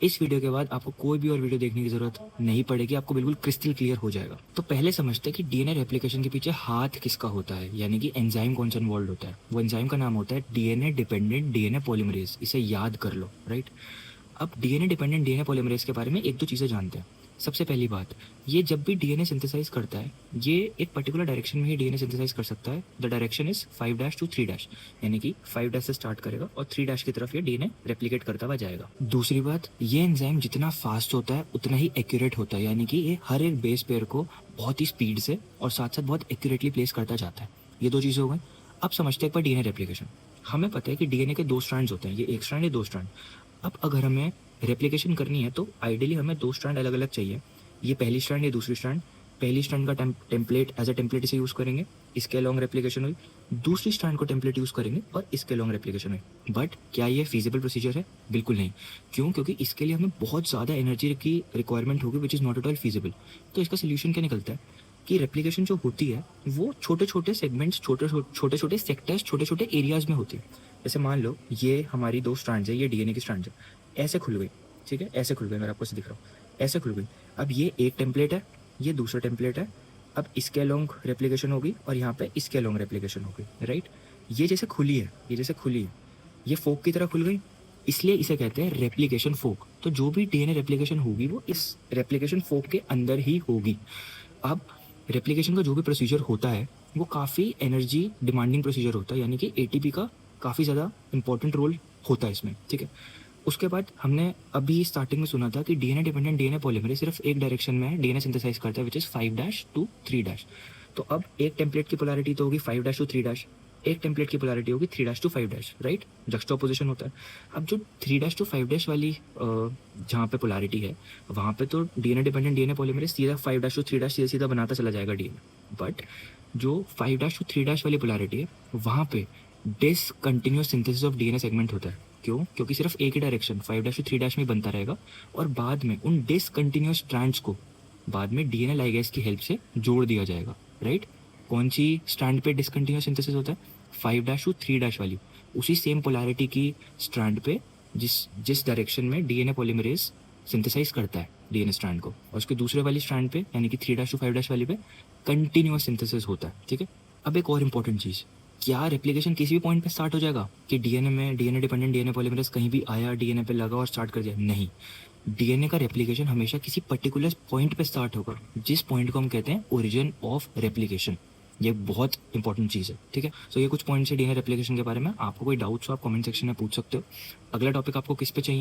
इस वीडियो के बाद आपको कोई भी और वीडियो देखने की जरूरत नहीं पड़ेगी, आपको बिल्कुल क्रिस्टल क्लियर हो जाएगा। तो पहले समझते हैं कि डीएनए रेप्लिकेशन के पीछे हाथ किसका होता है, यानी कि एंजाइम कौन सा इन्वॉल्व होता है। वो एंजाइम का नाम होता है डीएनए डिपेंडेंट डीएनए पॉलीमरेज। इसे याद कर लो, राइट। अब डीएनए डिपेंडेंट डीएनए पॉलीमरेज के बारे में एक दो चीज़ें जानते हैं। सबसे पहली बात, ये जब भी डीएनए सिंथेसाइज करता है, ये एक पर्टिकुलर डायरेक्शन में ही डीएनए सिंथेसाइज कर सकता है। द डायरेक्शन इज 5' to 3', यानी कि 5' से स्टार्ट करेगा और 3' की तरफ ये डीएनए रेप्लिकेट करता हुआ जाएगा। दूसरी बात, ये एंजाइम जितना फास्ट होता है उतना ही एक्यूरेट होता है, यानी कि ये हर एक बेस पेयर को बहुत ही स्पीड से और साथ साथ बहुत एक्यूरेटली प्लेस करता जाता है। ये दो चीज़ें हो गई। अब समझते हैं एक बार डीएनए रेप्लिकेशन। हमें पता है कि डीएनए के दो स्ट्रैंड्स होते हैं, ये एक स्ट्रैंड, ये दो स्ट्रैंड। अब अगर हमें रेप्लिकेशन करनी है तो आइडियली हमें दो स्ट्रैंड अलग अलग चाहिए। ये पहली स्ट्रैंड, ये दूसरी स्ट्रैंड। पहली स्ट्रैंड का टेम्पलेट एज अ टेम्पलेट इसे यूज़ करेंगे, इसके लॉन्ग रेप्लिकेशन हुई। दूसरी स्ट्रैंड को टेम्पलेट यूज़ करेंगे और इसके लॉन्ग रेप्लिकेशन हुई। बट क्या ये फीजिबल प्रोसीजर है? बिल्कुल नहीं। क्यों? क्योंकि इसके लिए हमें बहुत ज़्यादा एनर्जी की रिक्वायरमेंट होगी, which is not at all feasible. तो इसका सोल्यूशन क्या निकलता है कि रेप्लिकेशन जो होती है वो छोटे छोटे सेगमेंट्स, छोटे छोटे सेक्टर्स, छोटे छोटे एरियाज में होती है। जैसे मान लो ये हमारी दो स्ट्रैंड्स है, ये डीएनए की स्ट्रैंड्स है, ऐसे खुल गई, ठीक है, ऐसे खुल गई, मैं आपको ऐसे दिख रहा हूँ, ऐसे खुल गई। अब ये एक टेम्पलेट है, ये दूसरा टेम्पलेट है। अब इसके लॉन्ग रेप्लिकेशन होगी और यहाँ पे इसके लॉन्ग रेप्लिकेशन होगी, राइट। ये जैसे खुली है, ये जैसे खुली है, ये फोक की तरह खुल गई, इसलिए इसे कहते हैं रेप्लिकेशन फोक। तो जो भी डीएनए रेप्लिकेशन होगी वो इस रेप्लिकेशन फोक के अंदर ही होगी। अब रेप्लिकेशन का जो भी प्रोसीजर होता है वो काफ़ी एनर्जी डिमांडिंग प्रोसीजर होता है, यानी कि एटीपी का काफ़ी ज़्यादा इंपॉर्टेंट रोल होता है इसमें, ठीक है। उसके बाद हमने अभी स्टार्टिंग में सुना था कि डीएनए डिपेंडेंट डीएनए पॉलीमरेज सिर्फ एक डायरेक्शन में डीएनए सिंथेसाइज करता है, विच इज़ 5' to 3'। तो अब एक टेम्पलेट की पोलैरिटी तो होगी 5' to 3', एक टेम्पलेट की पोलैरिटी होगी 3' to 5', राइट। जक्स्टापोजिशन होता है। अब जो 3' to 5' वाली जहाँ पे पोलैरिटी है वहाँ पे तो डीएनए डिपेंडेंट डीएनए पॉलीमरेज सीधा 5' to 3' सीधा सीधा बनाता चला जाएगा डीएनए। बट जो 5' to 3' वाली पोलैरिटी है वहाँ पे discontinuous synthesis of DNA segment होता है। क्यों? क्योंकि सिर्फ एक ही डायरेक्शन 5' to 3' में बनता रहेगा और बाद में उन डिसकंटिन्यूअस स्ट्रैंड्स को बाद में डीएनए लाइगेज की हेल्प से जोड़ दिया जाएगा, राइट। कौन सी स्ट्रैंड पे डिसकंटिन्यूअस सिंथेसिस होता है? 5' to 3' वाली, उसी सेम पोलैरिटी की स्ट्रैंड पे जिस जिस डायरेक्शन में डीएनए पॉलीमरेज सिंथेसाइज करता है डीएनए स्ट्रैंड को, और उसके दूसरे वाली स्ट्रैंड पे यानी कि 3' to 5' वाली पे कंटिन्यूअस सिंथेसिस होता है, ठीक है। अब एक और इंपॉर्टेंट चीज़, क्या रेप्लिकेशन किसी भी पॉइंट पे स्टार्ट हो जाएगा कि डीएनए में डीएनए डिपेंडेंट डीएनए पॉलीमरेज कहीं भी आया, डीएनए पे लगा और स्टार्ट कर दिया? नहीं। डीएनए का रेप्लिकेशन हमेशा किसी पर्टिकुलर पॉइंट पे स्टार्ट होगा, जिस पॉइंट को हम कहते हैं ओरिजिन ऑफ रेप्लिकेशन। ये बहुत इंपॉर्टेंट चीज़ है, ठीक है। सो ये कुछ पॉइंट्स है डीएनए रेप्लिकेशन के बारे में। आपको कोई डाउट्स हो आप कमेंट सेक्शन में पूछ सकते हो। अगला टॉपिक आपको किस पे चाहिए?